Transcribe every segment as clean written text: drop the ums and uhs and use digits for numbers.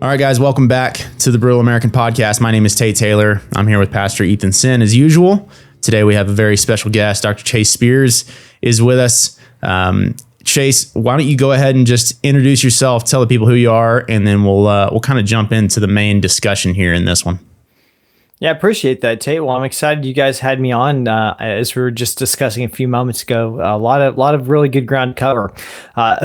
All right, guys, welcome back to the Brutal American Podcast. My name is Tay Taylor. I'm here with Pastor Ethan Sin as usual. Today we have a very special guest. Dr. Chase Spears is with us. Chase, why don't you go ahead and just introduce yourself, tell the people who you are, and then we'll kind of jump into the main discussion here in this one. Yeah, I appreciate that, Tate. Well, I'm excited you guys had me on. As we were just discussing a few moments ago, a lot of really good ground cover.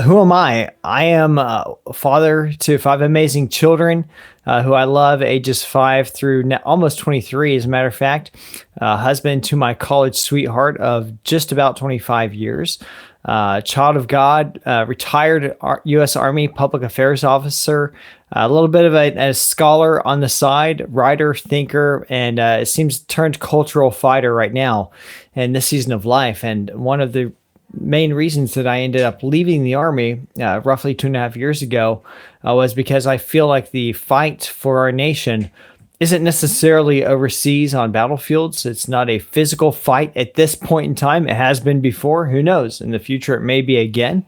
Who am I? I am a father to 5 amazing children who I love, ages 5 through almost 23, as a matter of fact. Husband to my college sweetheart of just about 25 years. Child of God, retired U.S. Army public affairs officer, a little bit of a scholar on the side, writer, thinker, and it seems turned cultural fighter right now in this season of life. And one of the main reasons that I ended up leaving the Army roughly 2.5 years ago was because I feel like the fight for our nation isn't necessarily overseas on battlefields. It's not a physical fight at this point in time. It has been before. Who knows? In the future, it may be again.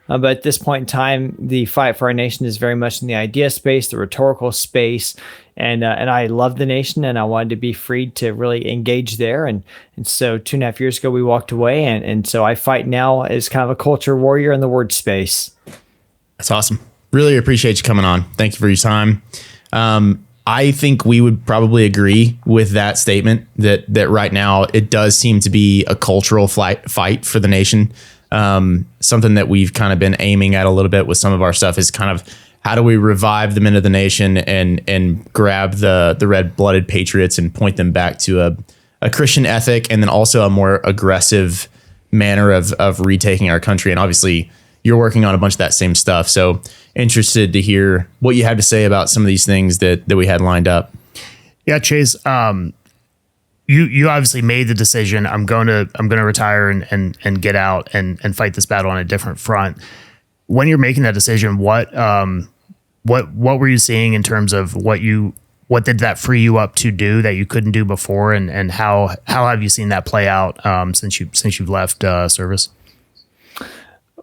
But at this point in time, the fight for our nation is very much in the idea space, the rhetorical space. And I love the nation, and I wanted to be free to really engage there. And so 2.5 years ago, we walked away. And so I fight now as kind of a culture warrior in the word space. That's awesome. Really appreciate you coming on. Thank you for your time. I think we would probably agree with that statement that right now it does seem to be a cultural fight for the nation. Something that we've kind of been aiming at a little bit with some of our stuff is kind of how do we revive the men of the nation and grab the red-blooded patriots and point them back to a Christian ethic, and then also a more aggressive manner of retaking our country. And obviously you're working on a bunch of that same stuff. So interested to hear what you had to say about some of these things that we had lined up. Yeah, Chase, you obviously made the decision. I'm going to retire and get out and fight this battle on a different front. When you're making that decision, what were you seeing in terms of what did that free you up to do that you couldn't do before, and how have you seen that play out since you've left service?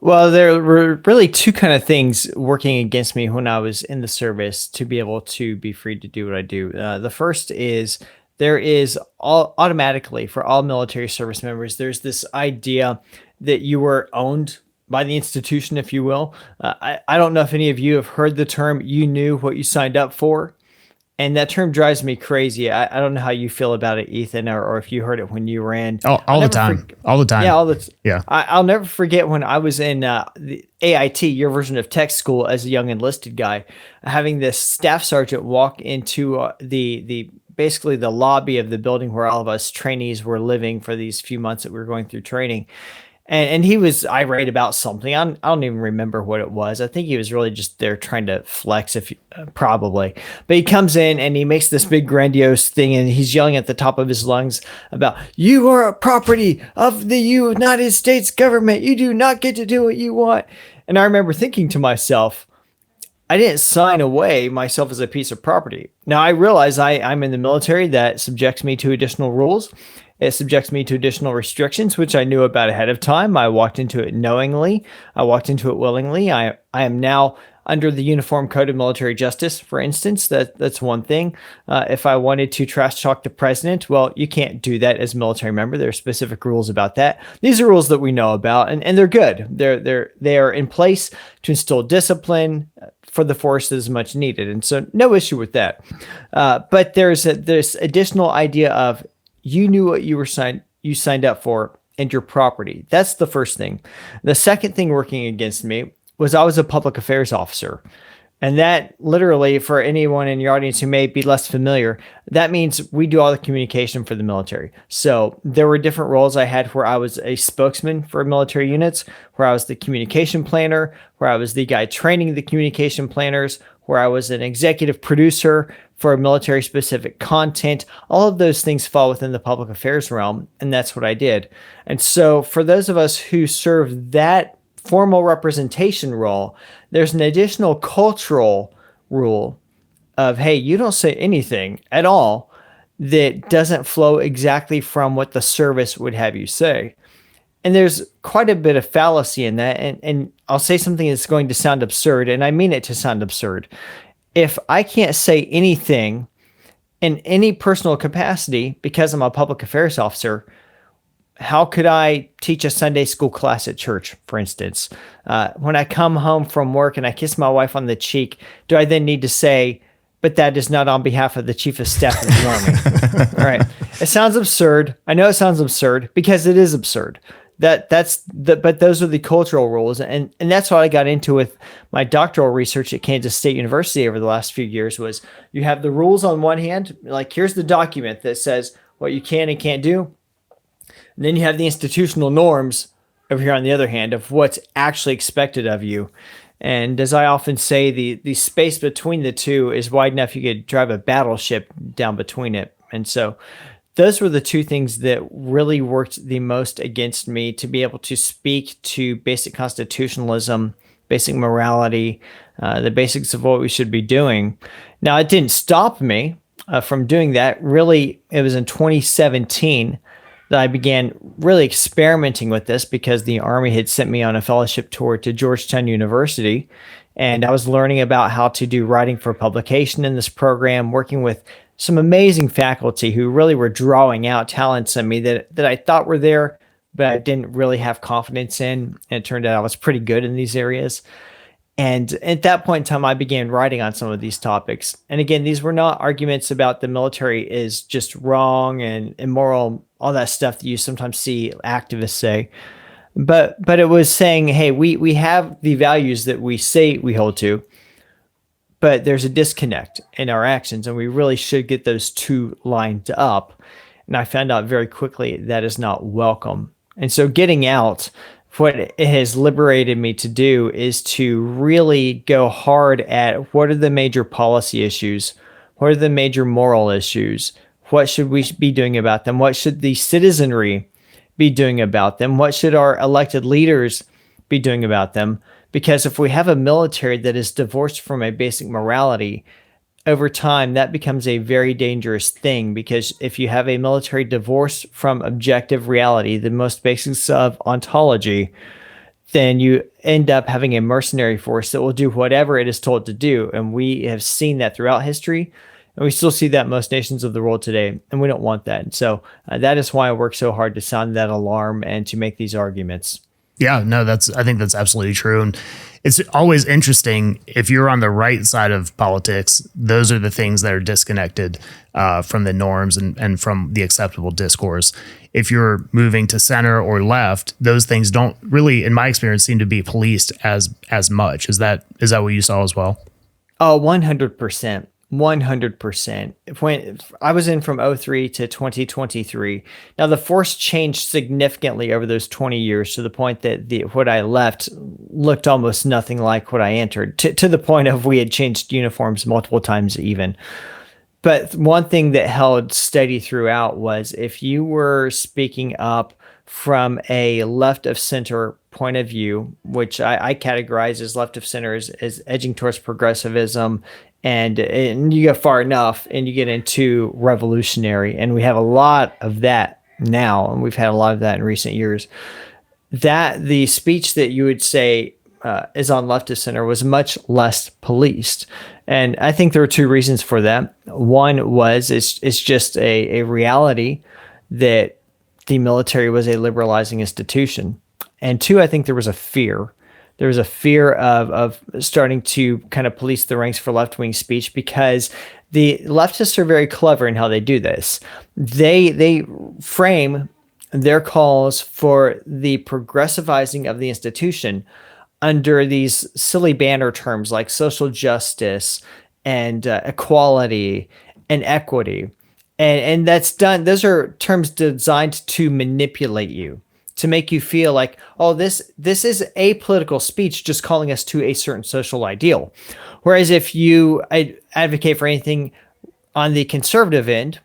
Well, there were really two kind of things working against me when I was in the service to be able to be free to do what I do. The first is there is automatically for all military service members, there's this idea that you were owned by the institution, if you will. I don't know if any of you have heard the term, you knew what you signed up for. And that term drives me crazy. I don't know how you feel about it, Ethan, or if you heard it when you were in. All the time. Yeah, I'll never forget when I was in the AIT, your version of tech school, as a young enlisted guy, having this staff sergeant walk into the basically the lobby of the building where all of us trainees were living for these few months that we were going through training. And he was irate about something. I don't even remember what it was. I think he was really just there trying to flex, probably. But he comes in and he makes this big grandiose thing, and he's yelling at the top of his lungs about, "You are a property of the United States government. You do not get to do what you want." And I remember thinking to myself, I didn't sign away myself as a piece of property. Now, I realize I'm in the military. That subjects me to additional rules. It subjects me to additional restrictions, which I knew about ahead of time. I walked into it knowingly. I walked into it willingly. I am now under the Uniform Code of Military Justice, for instance. That's one thing. If I wanted to trash talk the president, well, you can't do that as a military member. There are specific rules about that. These are rules that we know about, and they're good. They are in place to instill discipline for the force that is much needed, and so no issue with that. But there's this additional idea of you knew what you signed up for and your property. That's the first thing. The second thing working against me was I was a public affairs officer. And that literally, for anyone in your audience who may be less familiar, that means we do all the communication for the military. So there were different roles I had where I was a spokesman for military units, where I was the communication planner, where I was the guy training the communication planners, where I was an executive producer for military specific content. All of those things fall within the public affairs realm, and that's what I did. And so for those of us who serve that formal representation role, there's an additional cultural rule of, hey, you don't say anything at all that doesn't flow exactly from what the service would have you say. And there's quite a bit of fallacy in that. And I'll say something that's going to sound absurd, and I mean it to sound absurd. if I can't say anything in any personal capacity because I'm a public affairs officer, how could I teach a Sunday school class at church, for instance? When I come home from work and I kiss my wife on the cheek, do I then need to say, but that is not on behalf of the chief of staff of the army? All right. It sounds absurd. I know it sounds absurd because it is absurd. But those are the cultural rules. And that's what I got into with my doctoral research at Kansas State University over the last few years was you have the rules on one hand, like here's the document that says what you can and can't do. And then you have the institutional norms over here on the other hand of what's actually expected of you. And as I often say, the space between the two is wide enough you could drive a battleship down between it. And so those were the two things that really worked the most against me to be able to speak to basic constitutionalism, basic morality, the basics of what we should be doing. Now, it didn't stop me from doing that. Really, it was in 2017 that I began really experimenting with this because the Army had sent me on a fellowship tour to Georgetown University. And I was learning about how to do writing for publication in this program, working with some amazing faculty who really were drawing out talents in me that I thought were there, but I didn't really have confidence in. And it turned out I was pretty good in these areas. And at that point in time, I began writing on some of these topics. And again, these were not arguments about the military is just wrong and immoral, all that stuff that you sometimes see activists say. But it was saying, hey, we have the values that we say we hold to, but there's a disconnect in our actions, and we really should get those two lined up. And I found out very quickly that is not welcome. And so getting out, what it has liberated me to do is to really go hard at what are the major policy issues, what are the major moral issues, what should we be doing about them, what should the citizenry be doing about them, what should our elected leaders be doing about them. Because if we have a military that is divorced from a basic morality, over time, that becomes a very dangerous thing, because if you have a military divorced from objective reality, the most basics of ontology, then you end up having a mercenary force that will do whatever it is told to do. And we have seen that throughout history, and we still see that in most nations of the world today, and we don't want that. And so that is why I work so hard to sound that alarm and to make these arguments. Yeah, no, I think that's absolutely true. And it's always interesting if you're on the right side of politics, those are the things that are disconnected from the norms and from the acceptable discourse. If you're moving to center or left, those things don't really, in my experience, seem to be policed as much. Is that what you saw as well? Oh, 100%. 100%. When I was in from 2003 to 2023, now the force changed significantly over those 20 years to the point that what I left looked almost nothing like what I entered, to the point of we had changed uniforms multiple times even. But one thing that held steady throughout was if you were speaking up from a left of center point of view, which I categorize as left of center as edging towards progressivism, and you go far enough and you get into revolutionary, and we have a lot of that now, and we've had a lot of that in recent years, that the speech that you would say is on left of center was much less policed. And I think there are two reasons for that. One was it's just a reality that the military was a liberalizing institution. And two, I think there was a fear. There was a fear of starting to kind of police the ranks for left-wing speech, because the leftists are very clever in how they do this. They frame their calls for the progressivizing of the institution under these silly banner terms like social justice and equality and equity. And that's done. Those are terms designed to manipulate you, to make you feel like, oh, this is apolitical speech just calling us to a certain social ideal. Whereas if you advocate for anything on the conservative end,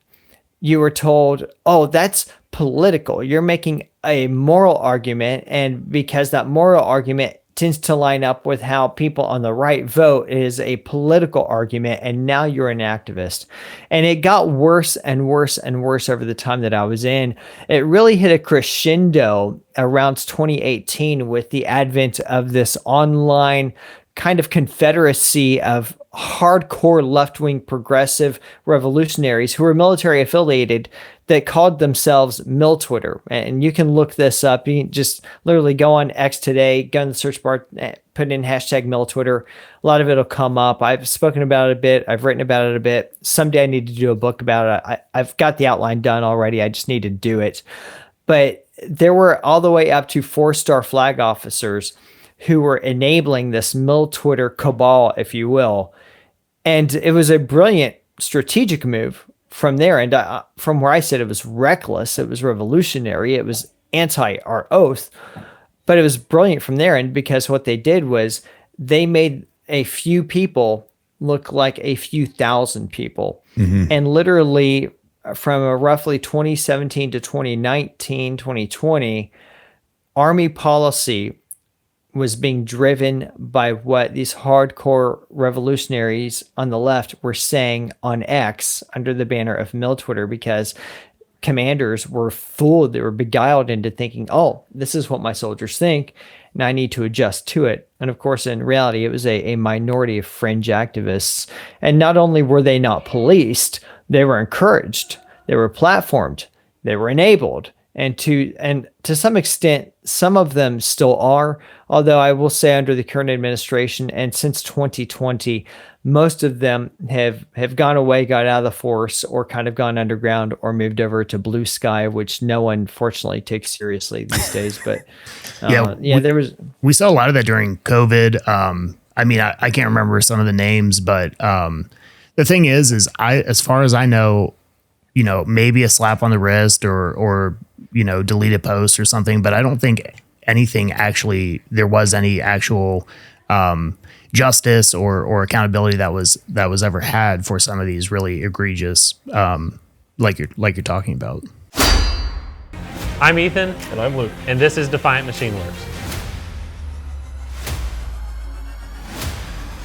you were told, oh, that's political. You're making a moral argument, and because that moral argument tends to line up with how people on the right vote, is a political argument, and now you're an activist. And it got worse and worse and worse over the time that I was in. It really hit a crescendo around 2018 with the advent of this online kind of confederacy of hardcore left-wing progressive revolutionaries who were military affiliated that called themselves Mil-Twitter. And you can look this up. You can just literally go on X today, go in the search bar, put in hashtag Mil-Twitter. A lot of it will come up. I've spoken about it a bit. I've written about it a bit. Someday I need to do a book about it. I've got the outline done already. I just need to do it. But there were all the way up to 4-star flag officers who were enabling this Mil-Twitter cabal, if you will. And it was a brilliant strategic move from there. And from where I said it was reckless, it was revolutionary, it was anti our oath, but it was brilliant from there. And because what they did was they made a few people look like a few thousand people. And literally from roughly 2017 to 2019, 2020, Army policy was being driven by what these hardcore revolutionaries on the left were saying on X under the banner of Mil-Twitter, because commanders were fooled. They were beguiled into thinking, oh, this is what my soldiers think, and I need to adjust to it. And of course, in reality, it was a minority of fringe activists. And not only were they not policed, they were encouraged, they were platformed, they were enabled. And to some extent, some of them still are, although I will say under the current administration and since 2020, most of them have gone away, got out of the force, or kind of gone underground or moved over to Blue Sky, which no one fortunately takes seriously these days. But we saw a lot of that during COVID. I mean, I can't remember some of the names, but the thing is as far as I know, maybe a slap on the wrist or delete a post or something, but I don't think there was any actual justice or accountability that was ever had for some of these really egregious, like you're talking about. I'm Ethan. And I'm Luke. And this is Defiant Machine Works.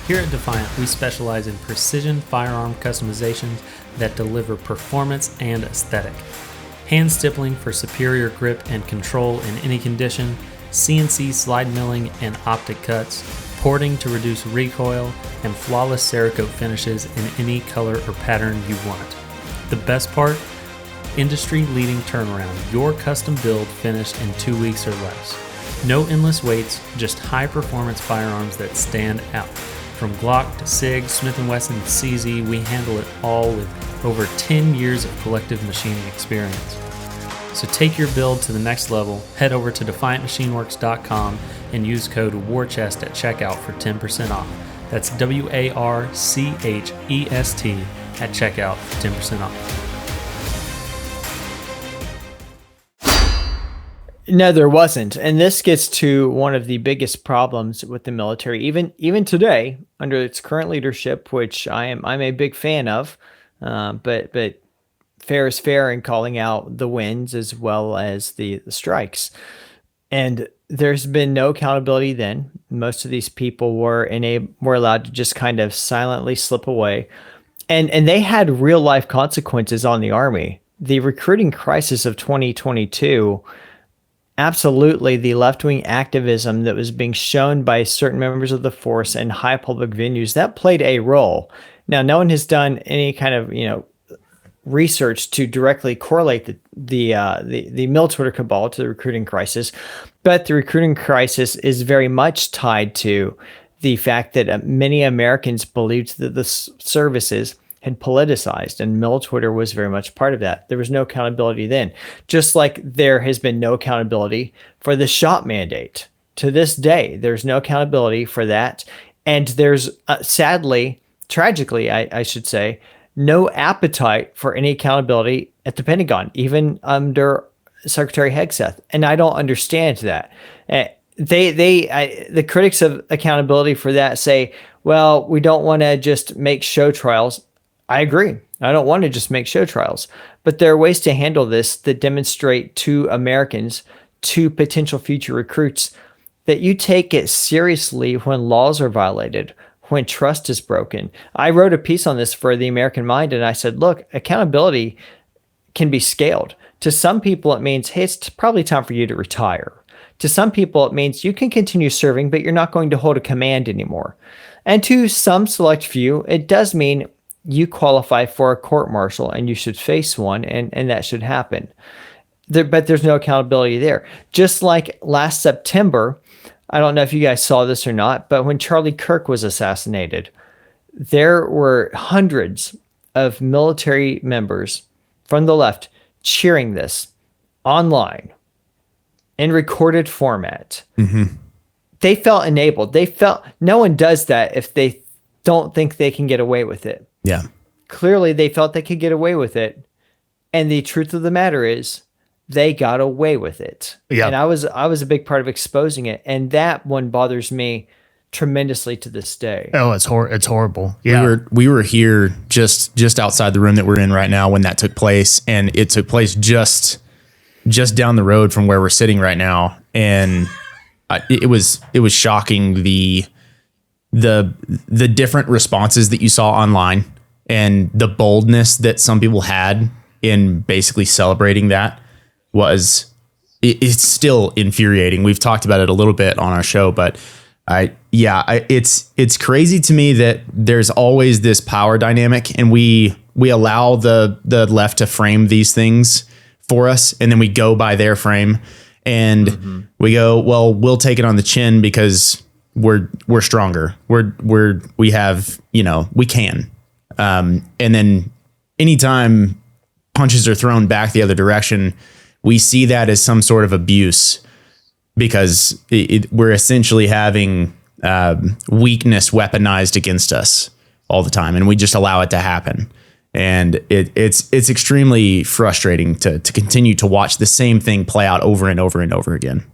Here at Defiant, we specialize in precision firearm customizations that deliver performance and aesthetic. Hand stippling for superior grip and control in any condition, CNC slide milling and optic cuts, porting to reduce recoil, and flawless Cerakote finishes in any color or pattern you want. The best part? Industry-leading turnaround, your custom build finished in 2 weeks or less. No endless waits, just high-performance firearms that stand out. From Glock to SIG, Smith & Wesson to CZ, we handle it all with over 10 years of collective machining experience. So take your build to the next level, head over to DefiantMachineWorks.com and use code WARCHEST at checkout for 10% off. That's WARCHEST at checkout for 10% off. No, there wasn't. And this gets to one of the biggest problems with the military, even today, under its current leadership, which I'm a big fan of, but fair is fair in calling out the wins as well as the strikes. And there's been no accountability then. Most of these people were allowed to just kind of silently slip away. And they had real life consequences on the Army. The recruiting crisis of 2022, absolutely, the left-wing activism that was being shown by certain members of the force in high public venues, that played a role. Now, no one has done any kind of, research to directly correlate the Mil-Twitter cabal to the recruiting crisis, but the recruiting crisis is very much tied to the fact that many Americans believed that the services had politicized, and Mil-Twitter was very much part of that. There was no accountability then, just like there has been no accountability for the shot mandate. To this day, there's no accountability for that, and there's sadly, tragically, I should say, no appetite for any accountability at the Pentagon, even under Secretary Hegseth, and I don't understand that. The critics of accountability for that say, well, we don't want to just make show trials. I agree. I don't want to just make show trials, but there are ways to handle this that demonstrate to Americans, to potential future recruits, that you take it seriously when laws are violated, when trust is broken. I wrote a piece on this for the American Mind, and I said, look, accountability can be scaled. To some people, it means, hey, it's probably time for you to retire. To some people, it means you can continue serving, but you're not going to hold a command anymore. And to some select few, it does mean you qualify for a court-martial and you should face one, and that should happen. But there's no accountability there. Just like last September, I don't know if you guys saw this or not, but when Charlie Kirk was assassinated, there were hundreds of military members from the left cheering this online in recorded format. Mm-hmm. They felt enabled. They felt no one does that if they don't think they can get away with it. Yeah. Clearly, they felt they could get away with it. And the truth of the matter is, they got away with it. Yeah. And I was a big part of exposing it. And that one bothers me tremendously to this day. Oh, it's horrible. Yeah. We were here just outside the room that we're in right now when that took place, and it took place just down the road from where we're sitting right now. And it was shocking the different responses that you saw online and the boldness that some people had in basically celebrating that it's still infuriating. We've talked about it a little bit on our show, but it's crazy to me that there's always this power dynamic, and we allow the left to frame these things for us, and then we go by their frame, and we go, well, we'll take it on the chin because we're stronger. We have, we can. And then anytime punches are thrown back the other direction, we see that as some sort of abuse, because we're essentially having weakness weaponized against us all the time, and we just allow it to happen. And it's extremely frustrating to continue to watch the same thing play out over and over and over again.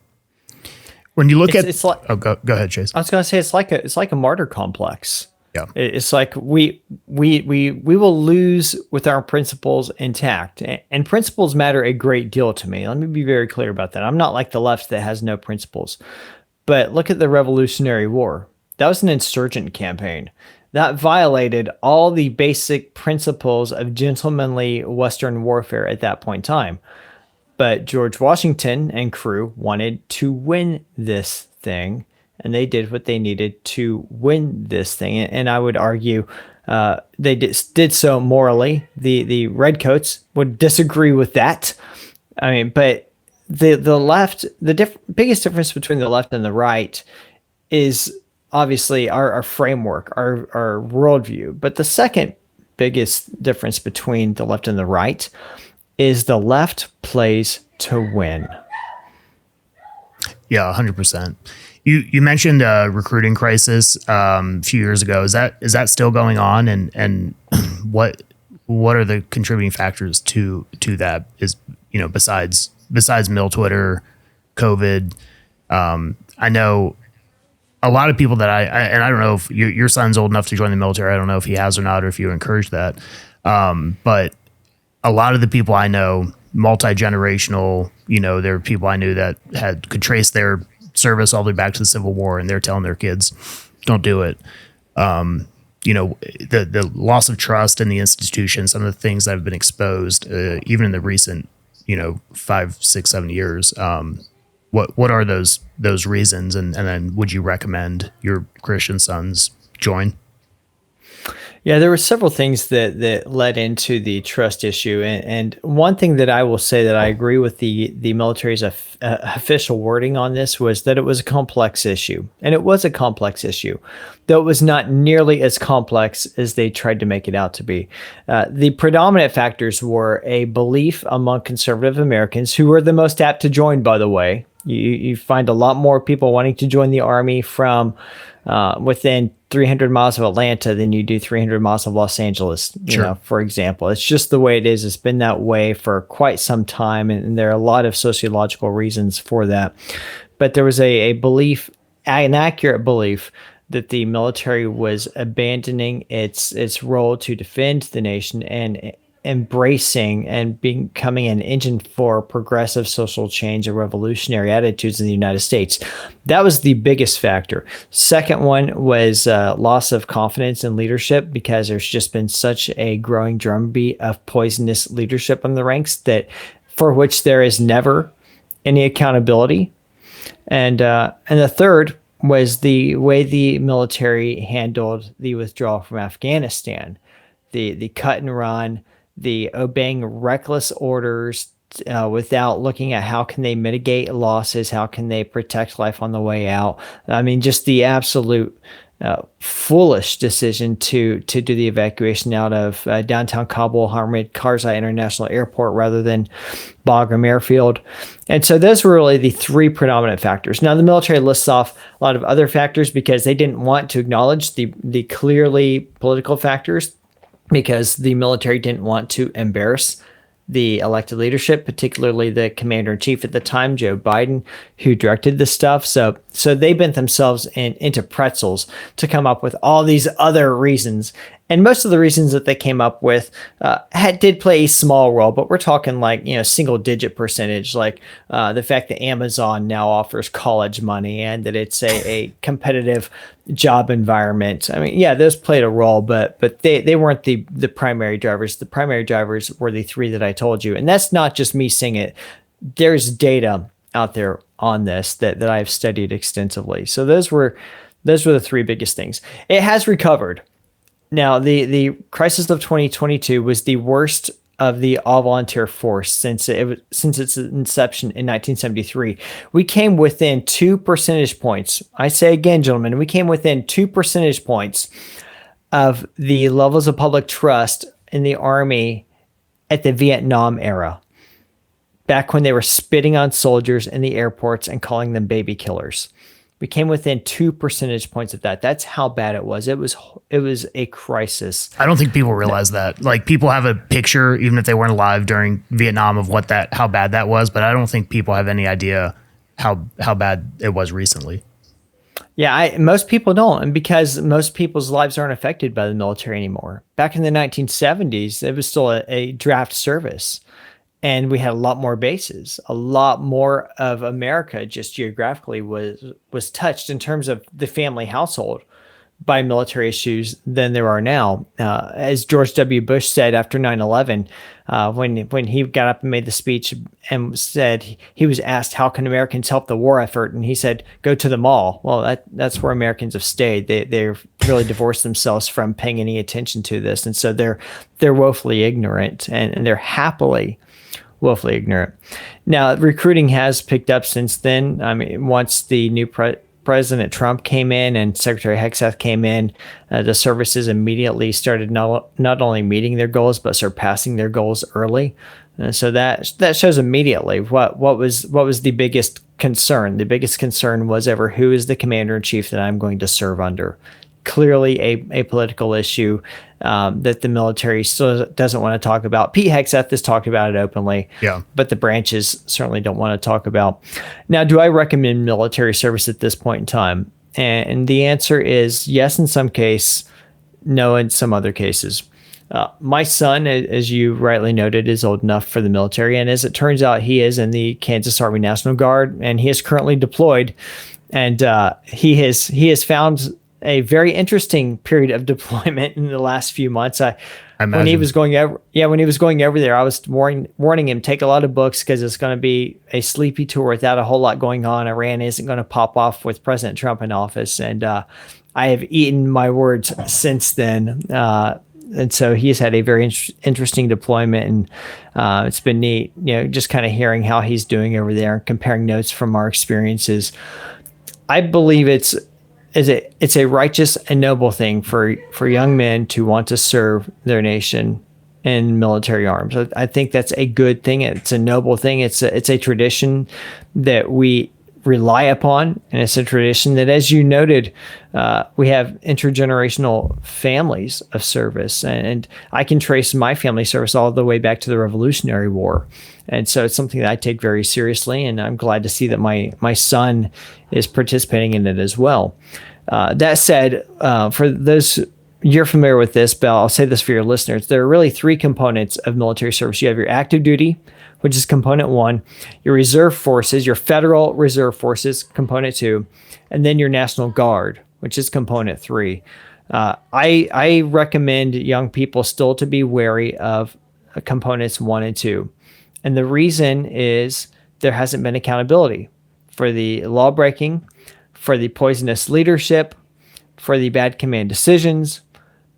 When you look it's like, go ahead, Chase. I was going to say it's like a martyr complex. Yeah, it's like we will lose with our principles intact, and principles matter a great deal to me. Let me be very clear about that. I'm not like the left that has no principles, but look at the Revolutionary War. That was an insurgent campaign that violated all the basic principles of gentlemanly Western warfare at that point in time. But George Washington and crew wanted to win this thing, and they did what they needed to win this thing. And I would argue they did so morally. The redcoats would disagree with that. I mean, but the left, biggest difference between the left and the right is obviously our framework, our worldview. But the second biggest difference between the left and the right is the left plays to win. Yeah, 100%. You mentioned a recruiting crisis a few years ago. Is that still going on? And what are the contributing factors to that? Is besides Mill Twitter, COVID? I know a lot of people that I don't know if your son's old enough to join the military. I don't know if he has or not, or if you encourage that. But a lot of the people I know, multi-generational, there are people I knew that could trace their service all the way back to the Civil War, and they're telling their kids, don't do it. The loss of trust in the institution, some of the things that have been exposed, even in the recent, 5, 6, 7 years. What are those reasons? And then would you recommend your Christian sons join? Yeah, there were several things that led into the trust issue. And one thing that I will say that I agree with the military's official wording on this was that it was a complex issue. And it was a complex issue, though it was not nearly as complex as they tried to make it out to be. The predominant factors were a belief among conservative Americans, who were the most apt to join, by the way. You find a lot more people wanting to join the Army from within 300 miles of Atlanta than you do 300 miles of Los Angeles, for example. It's just the way it is. It's been that way for quite some time, and there are a lot of sociological reasons for that. But there was a belief, an accurate belief, that the military was abandoning its role to defend the nation and embracing and becoming an engine for progressive social change and revolutionary attitudes in the United States. That was the biggest factor. Second one was loss of confidence in leadership, because there's just been such a growing drumbeat of poisonous leadership in the ranks that for which there is never any accountability. And the third was the way the military handled the withdrawal from Afghanistan, the cut and run, the obeying reckless orders without looking at how can they mitigate losses, how can they protect life on the way out. I mean, just the absolute foolish decision to do the evacuation out of downtown Kabul, Hamid Karzai International Airport rather than Bagram Airfield. And so those were really the three predominant factors. Now, the military lists off a lot of other factors because they didn't want to acknowledge the clearly political factors, because the military didn't want to embarrass the elected leadership, particularly the commander-in-chief at the time, Joe Biden, who directed this stuff. So they bent themselves into pretzels to come up with all these other reasons. And most of the reasons that they came up with did play a small role, but we're talking like, single-digit percentage, like the fact that Amazon now offers college money and that it's a competitive job environment. I mean, yeah, those played a role, but they weren't the primary drivers. The primary drivers were the three that I told you. And that's not just me saying it. There's data out there on this that I've studied extensively. So those were the three biggest things. It has recovered. Now, the crisis of 2022 was the worst of the all-volunteer force since its inception in 1973. We came within 2 percentage points. I say again, gentlemen, we came within 2 percentage points of the levels of public trust in the Army at the Vietnam era, back when they were spitting on soldiers in the airports and calling them baby killers. We came within 2 percentage points of that. That's how bad it was. It was a crisis. I don't think people realize that. Like, people have a picture, even if they weren't alive during Vietnam, of how bad that was. But I don't think people have any idea how bad it was recently. Yeah, most people don't, and because most people's lives aren't affected by the military anymore. Back in the 1970s, it was still a draft service. And we had a lot more bases. A lot more of America just geographically was touched in terms of the family household by military issues than there are now. As George W. Bush said after 9/11, when he got up and made the speech and said, he was asked, how can Americans help the war effort? And he said, go to the mall. Well, that's where Americans have stayed. They've really divorced themselves from paying any attention to this. And so they're woefully ignorant, and they're happily woefully ignorant. Now, recruiting has picked up since then. I mean, once the new President Trump came in and Secretary Hegseth came in, the services immediately started not only meeting their goals, but surpassing their goals early. So that shows immediately what was the biggest concern. The biggest concern was ever, who is the commander-in-chief that I'm going to serve under? Clearly a political issue that the military still doesn't want to talk about. Pete Hegseth has talked about it openly, but the branches certainly don't want to talk about. Now, do I recommend military service at this point in time? And the answer is yes in some case, no in some other cases. My son, as you rightly noted, is old enough for the military, and as it turns out, he is in the Kansas Army National Guard, and he is currently deployed, and he has found a very interesting period of deployment in the last few months. When he was going over there, I was warning him, take a lot of books because it's going to be a sleepy tour without a whole lot going on. Iran isn't going to pop off with President Trump in office, and I have eaten my words since then. And so he's had a very interesting deployment, and it's been neat, just kind of hearing how he's doing over there and comparing notes from our experiences. I believe it's a righteous and noble thing for young men to want to serve their nation in military arms. I think that's a good thing. It's a noble thing. It's a tradition that we rely upon, and it's a tradition that, as you noted, we have intergenerational families of service, and I can trace my family service all the way back to the Revolutionary War, and so it's something that I take very seriously, and I'm glad to see that my son is participating in it as well. That said, for those, you're familiar with this, but I'll say this for your listeners, there are really 3 components of military service. You have your active duty, which is component 1, your reserve forces, your federal reserve forces, component 2, and then your National Guard, which is component 3. I recommend young people still to be wary of components 1 and 2. And the reason is there hasn't been accountability. for the law breaking, for the poisonous leadership, for the bad command decisions.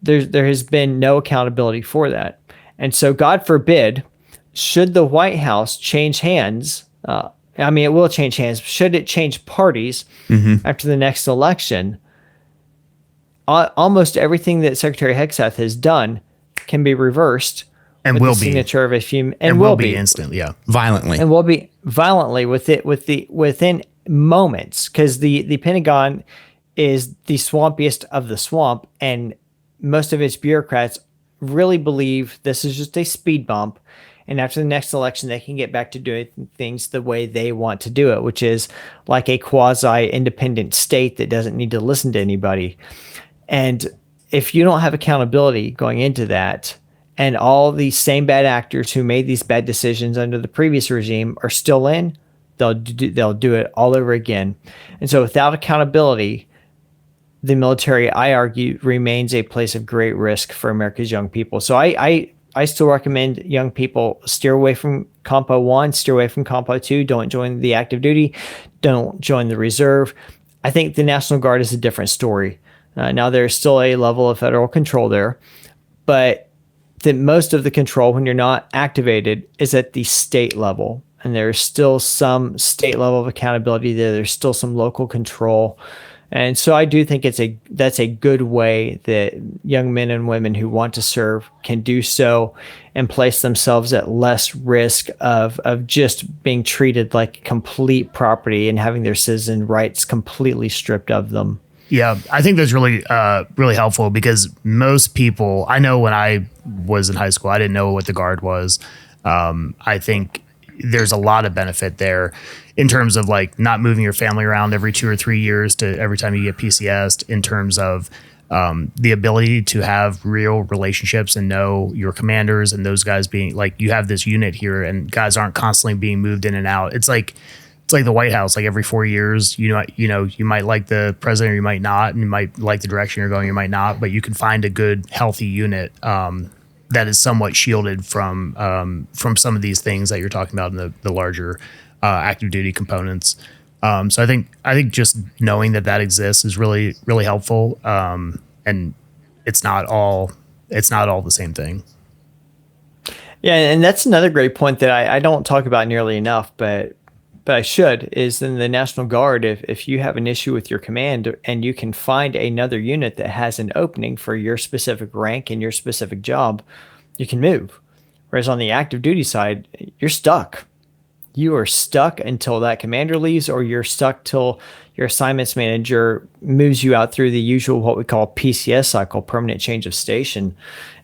There has been no accountability for that. And so, God forbid, should the White House change hands, it will change hands. Should it change parties after the next election, almost everything that Secretary Hegseth has done can be reversed and with will the be signature of a few, and will be instant, violently, and will be violently within moments, because the Pentagon is the swampiest of the swamp, and most of its bureaucrats really believe this is just a speed bump. And after the next election, they can get back to doing things the way they want to do it, which is like a quasi-independent state that doesn't need to listen to anybody. And if you don't have accountability going into that, and all these same bad actors who made these bad decisions under the previous regime are still in, they'll do it all over again. And so without accountability, the military, I argue, remains a place of great risk for America's young people. So I still recommend young people steer away from Compo 1, steer away from Compo 2, don't join the active duty, don't join the reserve. I think the National Guard is a different story. Now, there's still a level of federal control there, but most of the control when you're not activated is at the state level. And there's still some state level of accountability there. There's still some local control. And so I do think that's a good way that young men and women who want to serve can do so and place themselves at less risk of just being treated like complete property and having their citizen rights completely stripped of them. Yeah, I think that's really, really helpful, because most people, I know when I was in high school, I didn't know what the Guard was. I think there's a lot of benefit there in terms of like not moving your family around every 2 or 3 years to every time you get PCS'd, in terms of the ability to have real relationships and know your commanders, and those guys being like, you have this unit here and guys aren't constantly being moved in and out. It's like the White House, like every 4 years, you might like the president or you might not, and you might like the direction you're going, you might not, but you can find a good, healthy unit that is somewhat shielded from some of these things that you're talking about in the larger active duty components. So I think just knowing that exists is really, really helpful. And it's not all the same thing. Yeah, and that's another great point that I don't talk about nearly enough, but I should, is in the National Guard, if you have an issue with your command and you can find another unit that has an opening for your specific rank and your specific job, you can move. Whereas on the active duty side, you're stuck. You are stuck until that commander leaves, or you're stuck till your assignments manager moves you out through the usual, what we call PCS cycle, permanent change of station.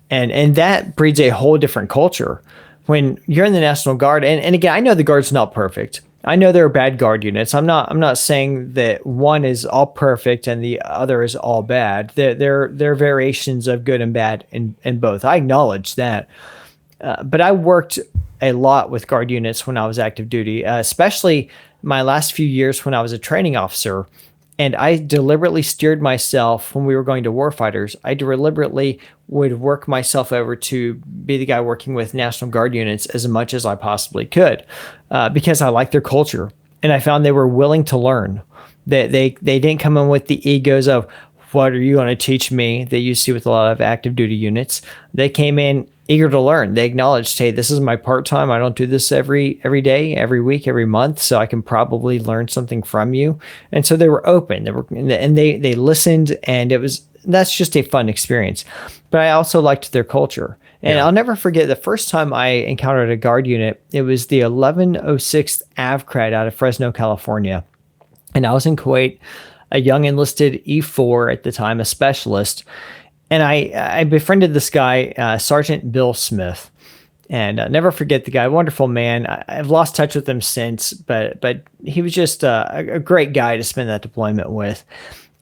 And that breeds a whole different culture. When you're in the National Guard, and again, I know the Guard's not perfect. I know there are bad Guard units. I'm not saying that one is all perfect and the other is all bad. There are variations of good and bad in both. I acknowledge that. But I worked a lot with Guard units when I was active duty, especially my last few years when I was a training officer. And I deliberately steered myself when we were going to warfighters. I deliberately would work myself over to be the guy working with National Guard units as much as I possibly could, because I liked their culture. And I found they were willing to learn. They didn't come in with the egos of, what are you going to teach me, that you see with a lot of active duty units. They came in eager to learn. They acknowledged, hey, this is my part-time. I don't do this every day, every week, every month, so I can probably learn something from you. And so they were open. They listened, and that's just a fun experience. But I also liked their culture. And I'll never forget the first time I encountered a Guard unit. It was the 1106th AvCred out of Fresno, California. And I was in Kuwait, a young enlisted E4 at the time, a specialist. And I befriended this guy, Sergeant Bill Smith, and never forget the guy. Wonderful man. I've lost touch with him since, but he was just a great guy to spend that deployment with.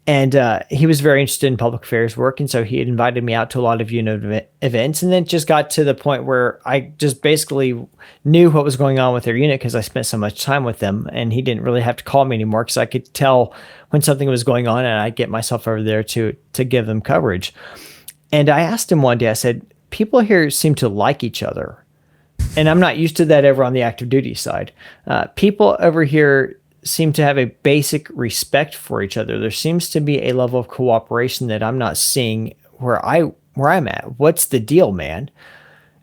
And he was very interested in public affairs work, and so he had invited me out to a lot of unit events, and then it just got to the point where I just basically knew what was going on with their unit because I spent so much time with them, and he didn't really have to call me anymore because I could tell when something was going on, and I'd get myself over there to give them coverage. And I asked him one day, I said, people here seem to like each other, and I'm not used to that ever on the active duty side. People over here seem to have a basic respect for each other. There seems to be a level of cooperation that I'm not seeing where I'm at. What's the deal, man?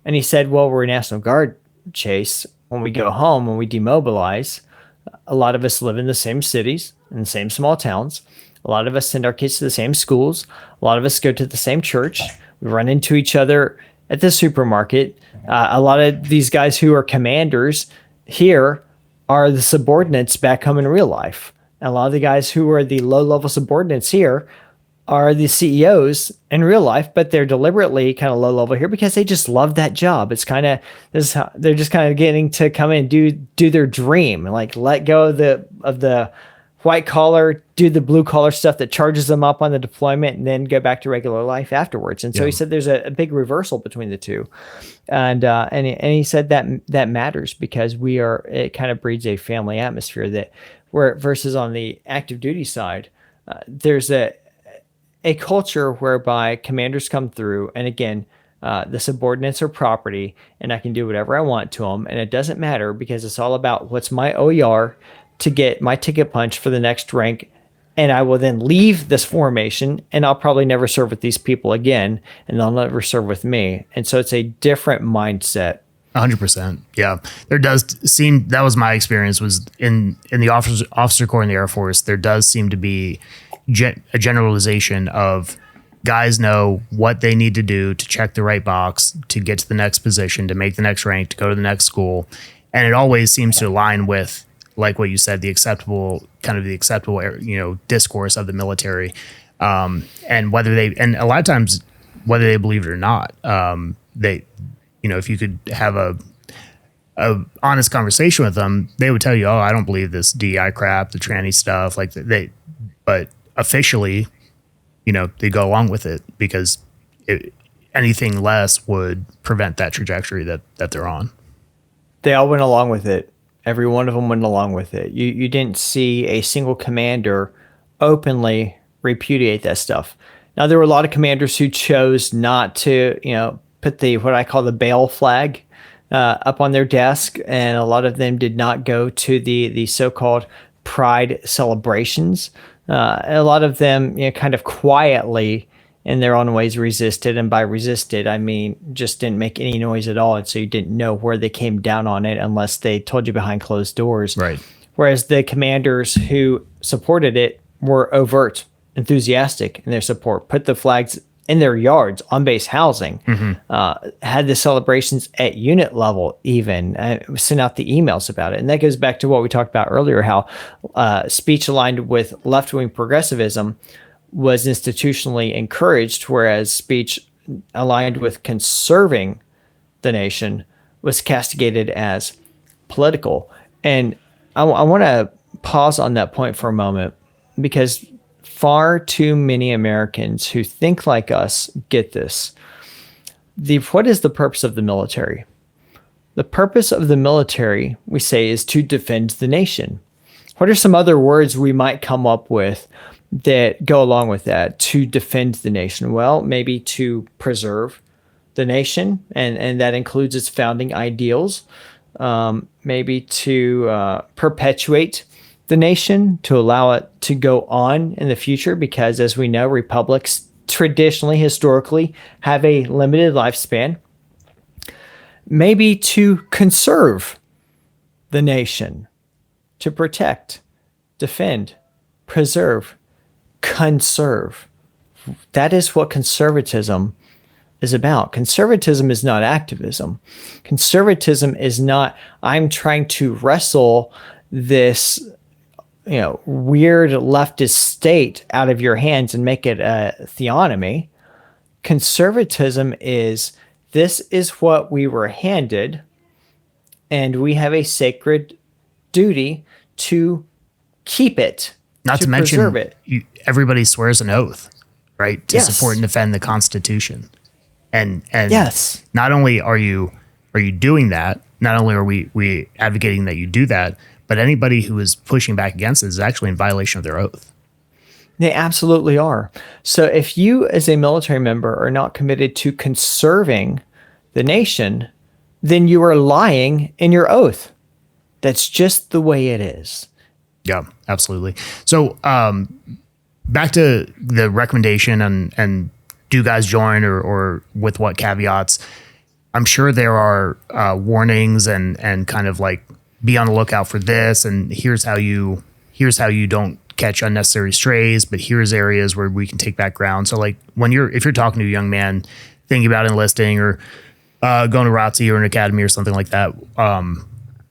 And he said, well, we're a National Guard, Chase. When we go home, when we demobilize, a lot of us live in the same cities, in the same small towns. A lot of us send our kids to the same schools. A lot of us go to the same church. We run into each other at the supermarket. A lot of these guys who are commanders here are the subordinates back home in real life. And a lot of the guys who are the low-level subordinates here are the CEOs in real life, but they're deliberately kind of low-level here because they just love that job. It's kind of they're just kind of getting to come in and do their dream, like let go of the white collar, do the blue collar stuff that charges them up on the deployment, and then go back to regular life afterwards. And so he said there's a big reversal between the two, and he said that matters because it kind of breeds a family atmosphere where versus on the active duty side, there's a culture whereby commanders come through, and again, the subordinates are property, and I can do whatever I want to them, and it doesn't matter because it's all about what's my OER to get my ticket punch for the next rank, and I will then leave this formation, and I'll probably never serve with these people again, and they'll never serve with me. And so it's a different mindset. 100%. Yeah. There does seem, that was my experience, was in the officer corps in the Air Force, there does seem to be a generalization of guys know what they need to do to check the right box, to get to the next position, to make the next rank, to go to the next school. And it always seems to align with, like what you said, the acceptable discourse of the military. And and a lot of times, whether they believe it or not, if you could have a honest conversation with them, they would tell you, oh, I don't believe this DEI crap, the tranny stuff, but officially, they go along with it because anything less would prevent that trajectory that they're on. They all went along with it. Every one of them went along with it. You didn't see a single commander openly repudiate that stuff. Now, there were a lot of commanders who chose not to, put what I call the bail flag up on their desk, and a lot of them did not go to the so-called pride celebrations. A lot of them, kind of quietly in their own ways resisted, and by resisted, I mean just didn't make any noise at all, and so you didn't know where they came down on it unless they told you behind closed doors. Right. Whereas the commanders who supported it were overt, enthusiastic in their support, put the flags in their yards, on base housing, had the celebrations at unit level even, sent out the emails about it. And that goes back to what we talked about earlier, how speech aligned with left-wing progressivism was institutionally encouraged, whereas speech aligned with conserving the nation was castigated as political. And I want to pause on that point for a moment, because far too many Americans who think like us get this. What is the purpose of the military? The purpose of the military, we say, is to defend the nation. What are some other words we might come up with that go along with that? To defend the nation. Well, maybe to preserve the nation, and that includes its founding ideals. Maybe to perpetuate the nation, to allow it to go on in the future, because as we know, republics traditionally, historically, have a limited lifespan. Maybe to conserve the nation, to protect, defend, preserve, conserve. That is what conservatism is about. Conservatism is not activism. Conservatism is not, I'm trying to wrestle this weird leftist state out of your hands and make it a theonomy. Conservatism is, this is what we were handed, and we have a sacred duty to keep it, not to mention preserve it. Everybody swears an oath, right, to Yes. support and defend the Constitution. And Yes. not only are you doing that, not only are we advocating that you do that, but anybody who is pushing back against it is actually in violation of their oath. They absolutely are. So if you as a military member are not committed to conserving the nation, then you are lying in your oath. That's just the way it is. Yeah, absolutely. So back to the recommendation and do you guys join or with what caveats? I'm sure there are warnings and kind of like be on the lookout for this, and here's how you don't catch unnecessary strays, but here's areas where we can take back ground. So like if you're talking to a young man thinking about enlisting or going to ROTC or an academy or something like that,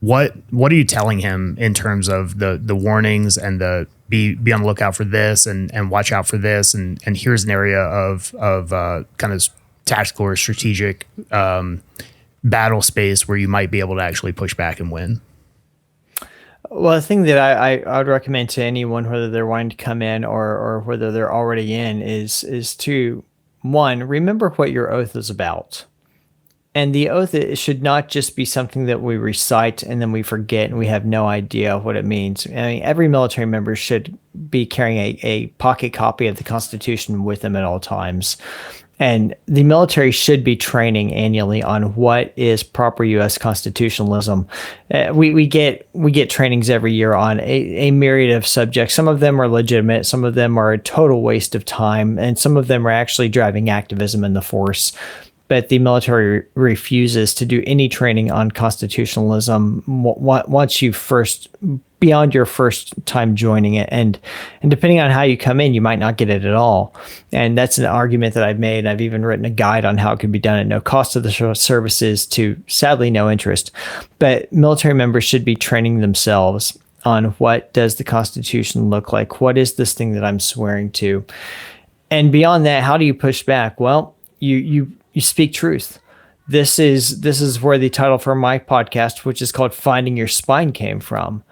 what are you telling him in terms of the warnings and the be on the lookout for this and watch out for this and here's an area of kind of tactical or strategic battle space where you might be able to actually push back and win? Well, the thing that I would recommend to anyone, whether they're wanting to come in or whether they're already in, is to, one, remember what your oath is about. And the oath, it should not just be something that we recite and then we forget and we have no idea what it means. I mean, every military member should be carrying a pocket copy of the Constitution with them at all times. And the military should be training annually on what is proper U.S. constitutionalism. We get trainings every year on a myriad of subjects. Some of them are legitimate. Some of them are a total waste of time. And some of them are actually driving activism in the force. But the military refuses to do any training on constitutionalism once you beyond your first time joining it. And depending on how you come in, you might not get it at all. And that's an argument that I've made. I've even written a guide on how it could be done at no cost to the services to sadly no interest. But military members should be training themselves on what does the Constitution look like? What is this thing that I'm swearing to? And beyond that, how do you push back? Well, you speak truth. This is where the title for my podcast, which is called Finding Your Spine, came from.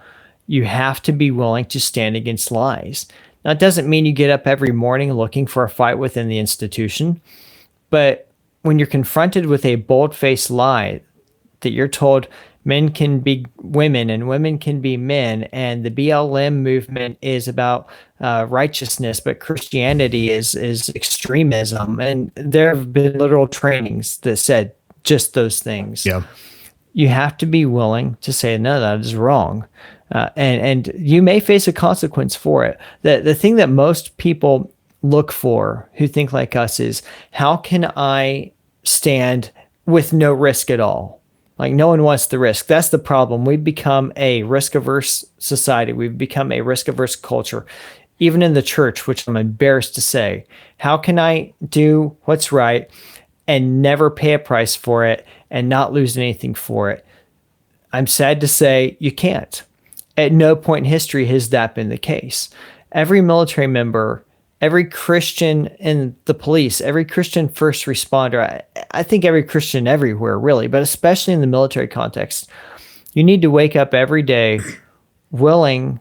You have to be willing to stand against lies. Now, it doesn't mean you get up every morning looking for a fight within the institution, but when you're confronted with a bold-faced lie that you're told men can be women and women can be men, and the BLM movement is about righteousness, but Christianity is extremism, and there have been literal trainings that said just those things. Yeah, you have to be willing to say, no, that is wrong. And you may face a consequence for it. The thing that most people look for who think like us is, how can I stand with no risk at all? Like, no one wants the risk. That's the problem. We've become a risk-averse society. We've become a risk-averse culture. Even in the church, which I'm embarrassed to say, how can I do what's right and never pay a price for it and not lose anything for it? I'm sad to say you can't. At no point in history has that been the case. Every military member, every Christian in the police, every Christian first responder, I think every Christian everywhere, really, but especially in the military context, you need to wake up every day willing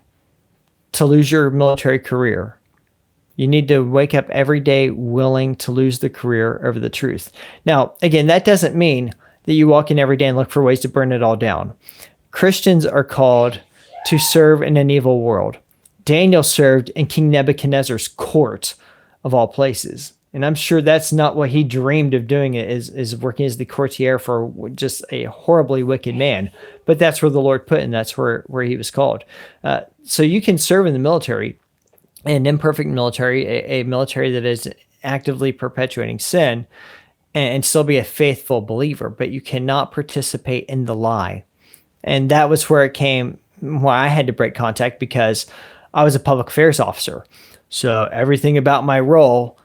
to lose your military career. You need to wake up every day willing to lose the career over the truth. Now, again, that doesn't mean that you walk in every day and look for ways to burn it all down. Christians are called to serve in an evil world. Daniel served in King Nebuchadnezzar's court of all places. And I'm sure that's not what he dreamed of doing, is working as the courtier for just a horribly wicked man. But that's where the Lord put him. That's where he was called. So you can serve in the military, an imperfect military, a military that is actively perpetuating sin, and still be a faithful believer. But you cannot participate in the lie. And that was where I had to break contact, because I was a public affairs officer. So everything about my role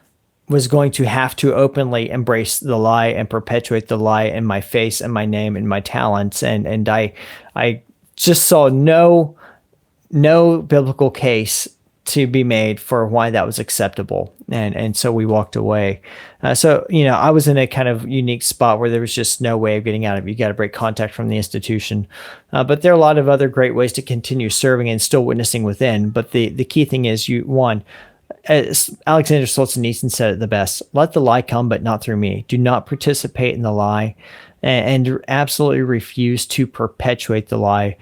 was going to have to openly embrace the lie and perpetuate the lie in my face and my name and my talents. And I just saw no biblical case to be made for why that was acceptable. And so we walked away. So, I was in a kind of unique spot where there was just no way of getting out of it. You got to break contact from the institution. But there are a lot of other great ways to continue serving and still witnessing within. But the key thing is, as Alexander Solzhenitsyn said it the best, let the lie come, but not through me. Do not participate in the lie, and absolutely refuse to perpetuate the lie.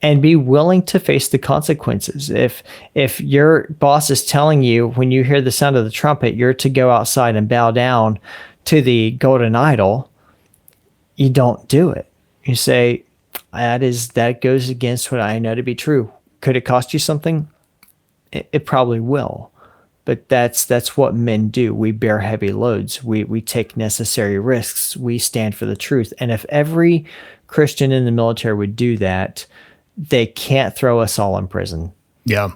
And be willing to face the consequences. If your boss is telling you when you hear the sound of the trumpet, you're to go outside and bow down to the golden idol, you don't do it. You say, that goes against what I know to be true. Could it cost you something? It probably will. But that's what men do. We bear heavy loads. We take necessary risks. We stand for the truth. And if every Christian in the military would do that, they can't throw us all in prison. Yeah.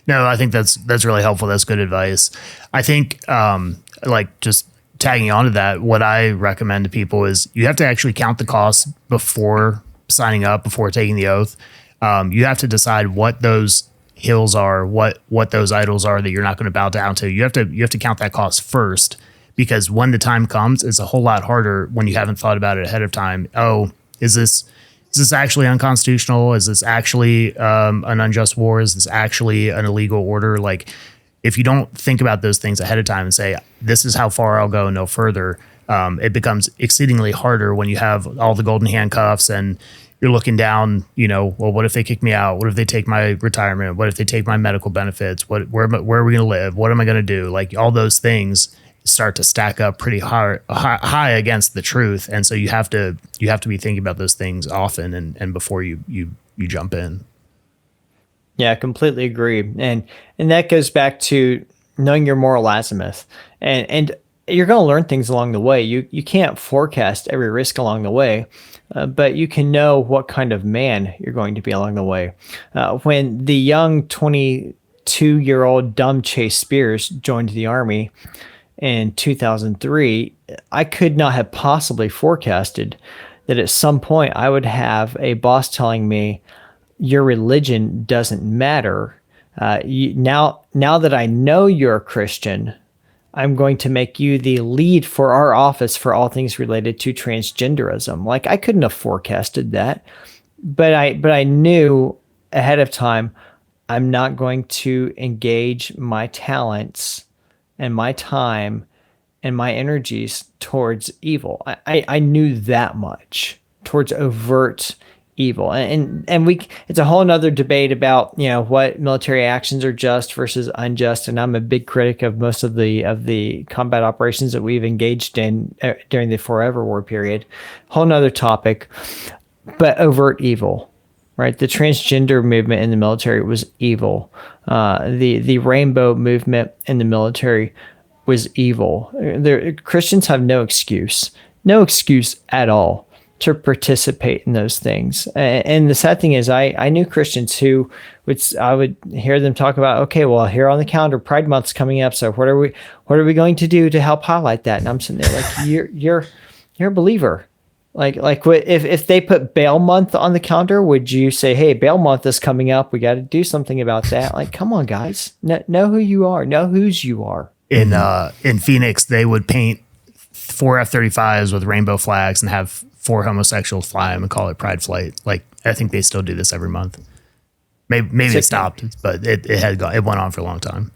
No, I think that's really helpful. That's good advice. I think like just tagging on to that, what I recommend to people is you have to actually count the costs before signing up, before taking the oath. You have to decide what those hills are, what those idols are that you're not going to bow down to. You have to count that cost first, because when the time comes, it's a whole lot harder when you haven't thought about it ahead of time. Oh, is this actually unconstitutional? Is this actually an unjust war? Is this actually an illegal order? Like, if you don't think about those things ahead of time and say, this is how far I'll go and no further, it becomes exceedingly harder when you have all the golden handcuffs and you're looking down, well, what if they kick me out? What if they take my retirement? What if they take my medical benefits? Where are we going to live? What am I going to do? Like, all those things start to stack up pretty high against the truth. And so you have to be thinking about those things often and before you jump in. Yeah, I completely agree. And that goes back to knowing your moral azimuth. And you're going to learn things along the way. You can't forecast every risk along the way, but you can know what kind of man you're going to be along the way. When the young 22-year-old dumb Chase Spears joined the Army in 2003, I could not have possibly forecasted that at some point I would have a boss telling me, your religion doesn't matter. Now that I know you're a Christian, I'm going to make you the lead for our office for all things related to transgenderism. Like, I couldn't have forecasted that, but I knew ahead of time, I'm not going to engage my talents and my time and my energies towards evil. I knew that much, towards overt evil. And it's a whole nother debate about, what military actions are just versus unjust. And I'm a big critic of most of the combat operations that we've engaged in during the Forever War period. Whole nother topic, but overt evil, right? The transgender movement in the military was evil. The rainbow movement in the military was evil. Christians have no excuse at all to participate in those things. And the sad thing is, I knew Christians who I would hear them talk about, okay, well, here on the calendar, Pride Month's coming up, so what are we going to do to help highlight that? And I'm sitting there like, you're a believer. Like if they put Bail Month on the calendar, would you say, hey, Bail Month is coming up, we got to do something about that? Like, come on, guys, know who you are, know whose you are. In Phoenix, they would paint 4 F-35s with rainbow flags and have 4 homosexuals fly them and call it Pride Flight. Like, I think they still do this every month. Maybe it stopped, but it went on for a long time.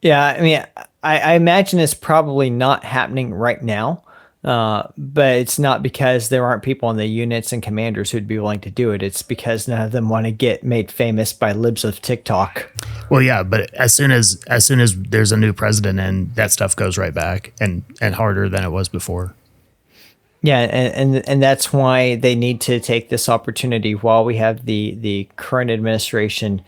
Yeah, I mean, I imagine it's probably not happening right now, but it's not because there aren't people in the units and commanders who'd be willing to do it. It's because none of them want to get made famous by libs of TikTok. Well, yeah, but as soon as there's a new president, and that stuff goes right back and harder than it was before. Yeah, and that's why they need to take this opportunity while we have the current administration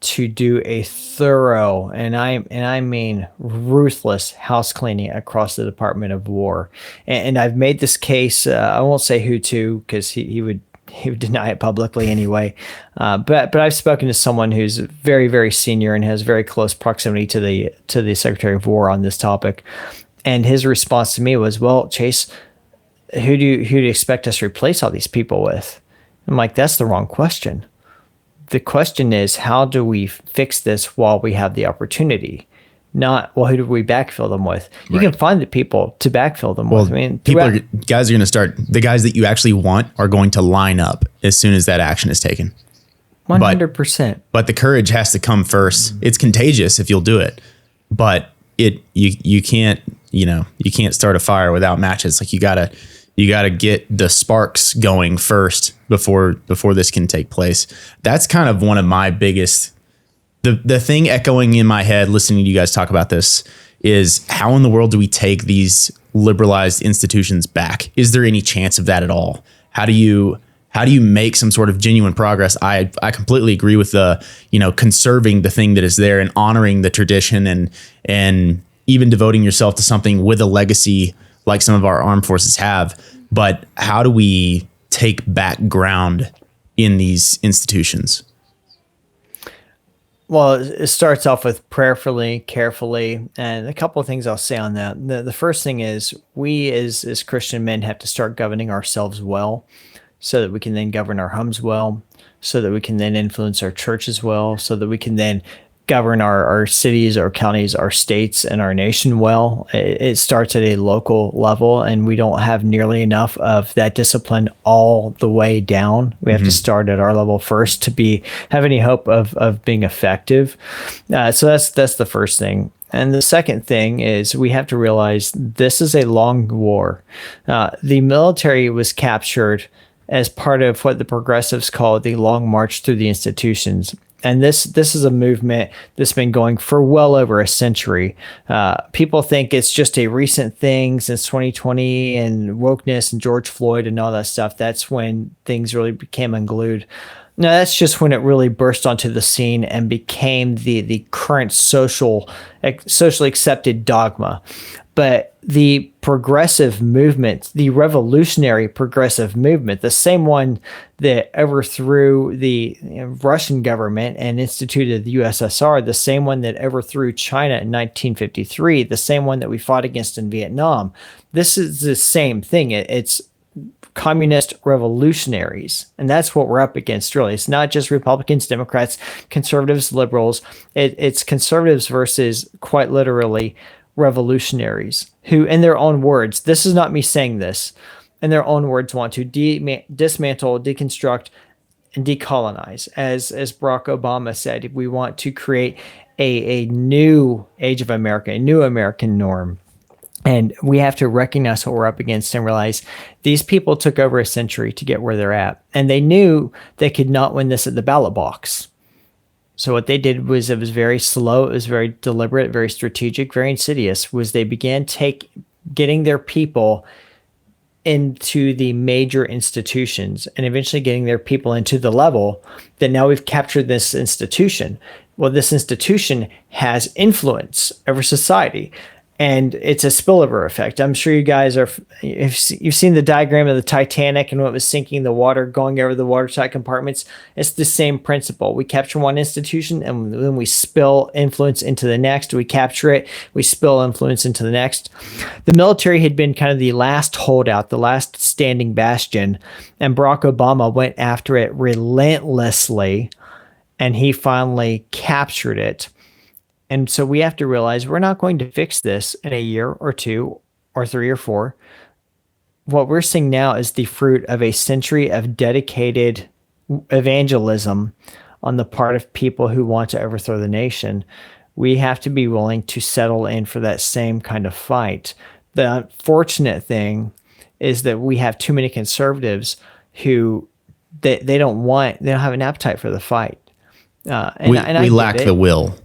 to do a thorough, and I mean ruthless house cleaning across the Department of War. And I've made this case. I won't say who to, because he would deny it publicly anyway. But I've spoken to someone who's very, very senior and has very close proximity to the Secretary of War on this topic. And his response to me was, "Well, Chase, who do you expect us to replace all these people with?" I'm like, that's the wrong question. The question is, how do we fix this while we have the opportunity? Not, well, who do we backfill them with? You can find the people to backfill them with. I mean, guys are going to start, the guys that you actually want are going to line up as soon as that action is taken. 100%. But the courage has to come first. It's contagious if you'll do it, but you can't start a fire without matches. Like, you gotta get the sparks going first before this can take place. That's kind of one of my biggest, the thing echoing in my head listening to you guys talk about this is, how in the world do we take these liberalized institutions back? Is there any chance of that at all? How do you How do you make some sort of genuine progress? I completely agree with the, conserving the thing that is there and honoring the tradition and even devoting yourself to something with a legacy like some of our armed forces have. But how do we take back ground in these institutions? Well, it starts off with prayerfully, carefully, and a couple of things I'll say on that. The first thing is we as Christian men have to start governing ourselves well, so that we can then govern our homes well, so that we can then influence our churches well, so that we can then govern our cities, our counties, our states, and our nation well. It starts at a local level, and we don't have nearly enough of that discipline all the way down. We have to start at our level first to have any hope of being effective. So that's the first thing. And the second thing is we have to realize this is a long war. The military was captured as part of what the progressives call the long march through the institutions. And this is a movement that's been going for well over a century. People think it's just a recent thing since 2020 and wokeness and George Floyd and all that stuff. That's when things really became unglued. No, that's just when it really burst onto the scene and became the current socially accepted dogma. But the progressive movement, the revolutionary progressive movement, the same one that overthrew the Russian government and instituted the USSR, the same one that overthrew China in 1953, the same one that we fought against in Vietnam. This is the same thing. It's communist revolutionaries. And that's what we're up against, really. It's not just Republicans, Democrats, conservatives, liberals. It's conservatives versus, quite literally, revolutionaries who, in their own words, this is not me saying this, in their own words, want to dismantle, deconstruct, and decolonize. As Barack Obama said, we want to create a new age of America, a new American norm. And we have to recognize what we're up against and realize these people took over a century to get where they're at. And they knew they could not win this at the ballot box. So what they did was, it was very slow, it was very deliberate, very strategic, very insidious, was they began getting their people into the major institutions and eventually getting their people into the level that now we've captured this institution. Well, this institution has influence over society. And it's a spillover effect. I'm sure you guys you've seen the diagram of the Titanic and what was sinking, the water going over the watertight compartments. It's the same principle. We capture one institution and then we spill influence into the next. We capture it, we spill influence into the next. The military had been kind of the last holdout, the last standing bastion, and Barack Obama went after it relentlessly, and he finally captured it. And so we have to realize we're not going to fix this in a year or 2 or 3 or 4. What we're seeing now is the fruit of a century of dedicated evangelism on the part of people who want to overthrow the nation. We have to be willing to settle in for that same kind of fight. The unfortunate thing is that we have too many conservatives who they don't have an appetite for the fight. We lack the will.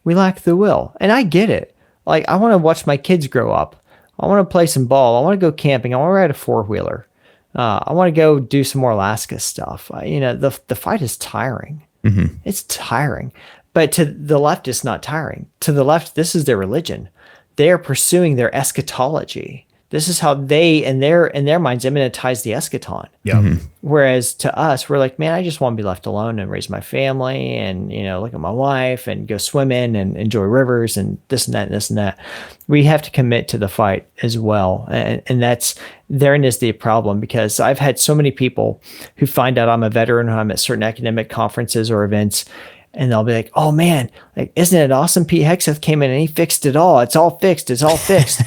We lack the will. And I get it. Like, I want to watch my kids grow up. I want to play some ball. I want to go camping. I want to ride a 4-wheeler. I want to go do some more Alaska stuff. The fight is tiring. Mm-hmm. It's tiring. But to the left, it's not tiring. To the left, this is their religion. They are pursuing their eschatology. This is how they, in their minds, immanentize the eschaton. Yeah. Mm-hmm. Whereas to us, we're like, man, I just want to be left alone and raise my family and, look at my wife and go swimming and enjoy rivers and this and that and this and that. We have to commit to the fight as well. And therein is the problem, because I've had so many people who find out I'm a veteran, who I'm at certain academic conferences or events, and they'll be like, oh man, like, isn't it awesome? Pete Hegseth came in and he fixed it all. It's all fixed. It's all fixed.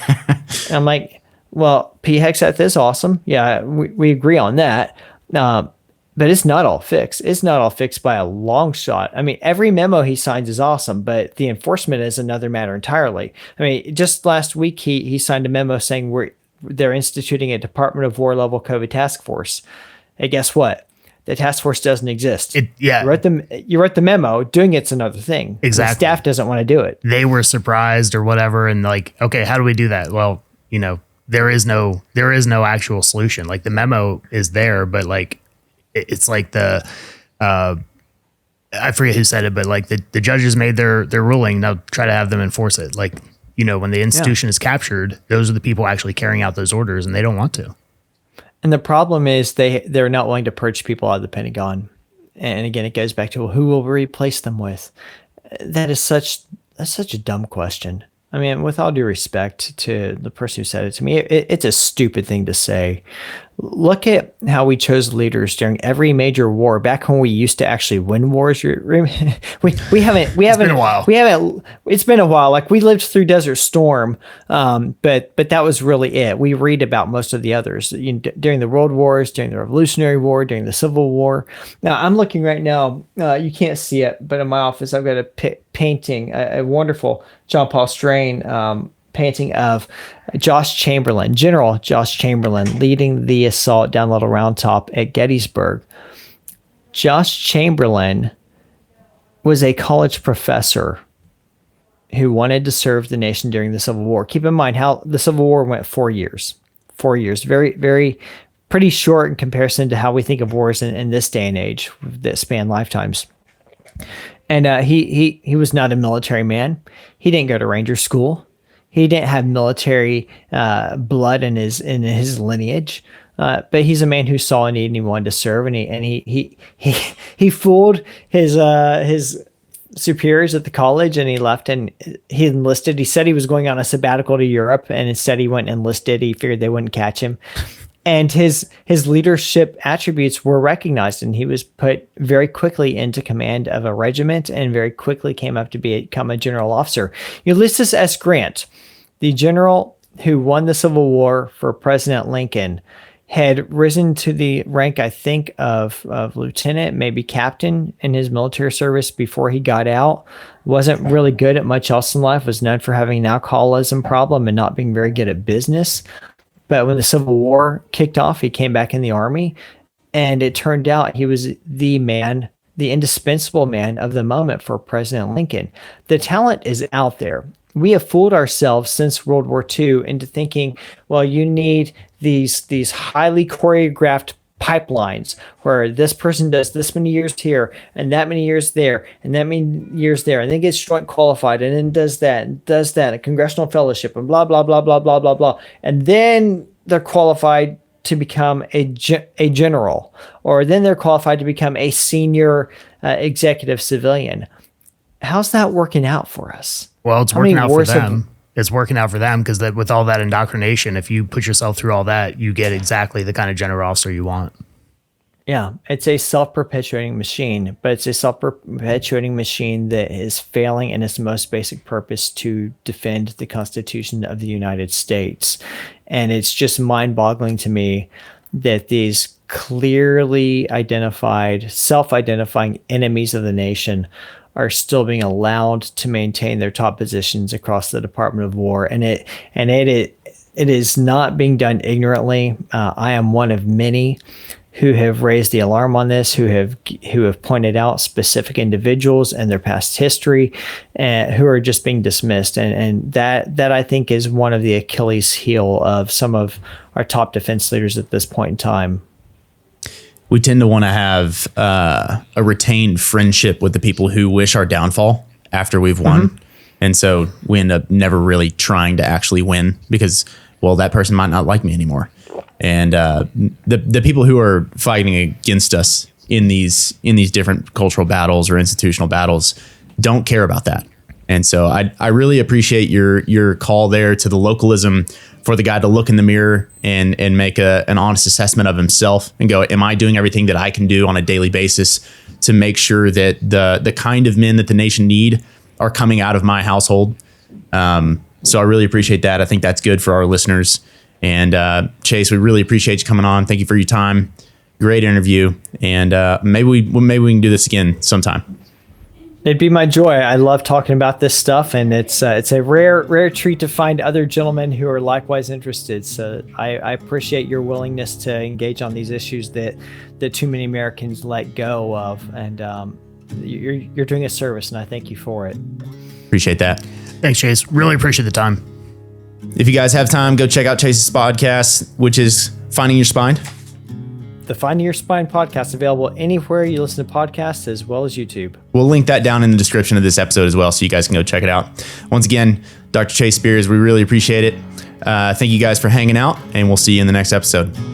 And I'm like, well, Pete Hegseth is awesome. Yeah, we agree on that. But it's not all fixed. It's not all fixed by a long shot. I mean, every memo he signs is awesome, but the enforcement is another matter entirely. I mean, just last week, he signed a memo saying they're instituting a Department of War level COVID task force. Hey, guess what? The task force doesn't exist. You wrote the memo. Doing it's another thing. Exactly. The staff doesn't want to do it. They were surprised or whatever, and like, okay, how do we do that? Well, there is no actual solution. Like, the memo is there, but like, it's like I forget who said it, but like the judges made their ruling. Now try to have them enforce it. Like, when the institution is captured, those are the people actually carrying out those orders, and they don't want to. And the problem is they're not willing to purge people out of the Pentagon. And again, it goes back to, well, who will we replace them with? That's such a dumb question. I mean, with all due respect to the person who said it to me, it's a stupid thing to say. Look at how we chose leaders during every major war. Back when we used to actually win wars, we haven't. It's been a while. It's been a while. Like, we lived through Desert Storm, but that was really it. We read about most of the others during the World Wars, during the Revolutionary War, during the Civil War. Now, I'm looking right now. You can't see it, but in my office, I've got a painting, a wonderful John Paul Strain painting of General Josh Chamberlain, leading the assault down Little Round Top at Gettysburg. Josh Chamberlain was a college professor who wanted to serve the nation during the Civil War. Keep in mind how the Civil War went 4 years. 4 years, very, very, pretty short in comparison to how we think of wars in this day and age that span lifetimes. And he was not a military man. He didn't go to Ranger School. He didn't have military blood in his lineage, but he's a man who saw a need and he wanted to serve, and he fooled his superiors at the college, and he left and he enlisted. He said he was going on a sabbatical to Europe, and instead he went and enlisted. He figured they wouldn't catch him. And his leadership attributes were recognized, and he was put very quickly into command of a regiment and very quickly came up to become a general officer. Ulysses S. Grant, the general who won the Civil War for President Lincoln, had risen to the rank, I think, of lieutenant, maybe captain in his military service before he got out. Wasn't really good at much else in life, was known for having an alcoholism problem and not being very good at business. But when the Civil War kicked off, he came back in the Army, and it turned out he was the man, the indispensable man of the moment for President Lincoln. The talent is out there. We have fooled ourselves since World War II into thinking, well, you need these highly choreographed pipelines where this person does this many years here and that many years there and that many years there, and then gets joint qualified and then does that, a congressional fellowship and blah, blah, blah, blah, blah, blah, blah. And then they're qualified to become a general, or then they're qualified to become a senior executive civilian. How's that working out for us? Well, it's working out for them. It's working out for them because with all that indoctrination, if you put yourself through all that, you get exactly the kind of general officer you want. Yeah, it's a self-perpetuating machine, but it's a self-perpetuating machine that is failing in its most basic purpose to defend the Constitution of the United States. And it's just mind-boggling to me that these clearly identified, self-identifying enemies of the nation are still being allowed to maintain their top positions across the Department of War. And it is not being done ignorantly. I am one of many who have raised the alarm on this, who have pointed out specific individuals and their past history, who are just being dismissed. And that I think is one of the Achilles heel of some of our top defense leaders at this point in time. We tend to want to have a retained friendship with the people who wish our downfall after we've won. Mm-hmm. And so we end up never really trying to actually win because, well, that person might not like me anymore. And the people who are fighting against us in these different cultural battles or institutional battles don't care about that. And so I really appreciate your call there to the localism for the guy to look in the mirror and make an honest assessment of himself and go, am I doing everything that I can do on a daily basis to make sure that the kind of men that the nation need are coming out of my household? So I really appreciate that. I think that's good for our listeners. And Chase, we really appreciate you coming on. Thank you for your time. Great interview. And maybe we can do this again sometime. It'd be my joy. I love talking about this stuff, and it's a rare treat to find other gentlemen who are likewise interested. So I appreciate your willingness to engage on these issues that too many Americans let go of, and you're doing a service, and I thank you for it. Appreciate that. Thanks, Chase. Really appreciate the time. If you guys have time, go check out Chase's podcast, which is Finding Your Spine. the Finding Your Spine podcast, available anywhere you listen to podcasts as well as YouTube. We'll link that down in the description of this episode as well, so you guys can go check it out. Once again, Dr. Chase Spears, we really appreciate it. Thank you guys for hanging out, and we'll see you in the next episode.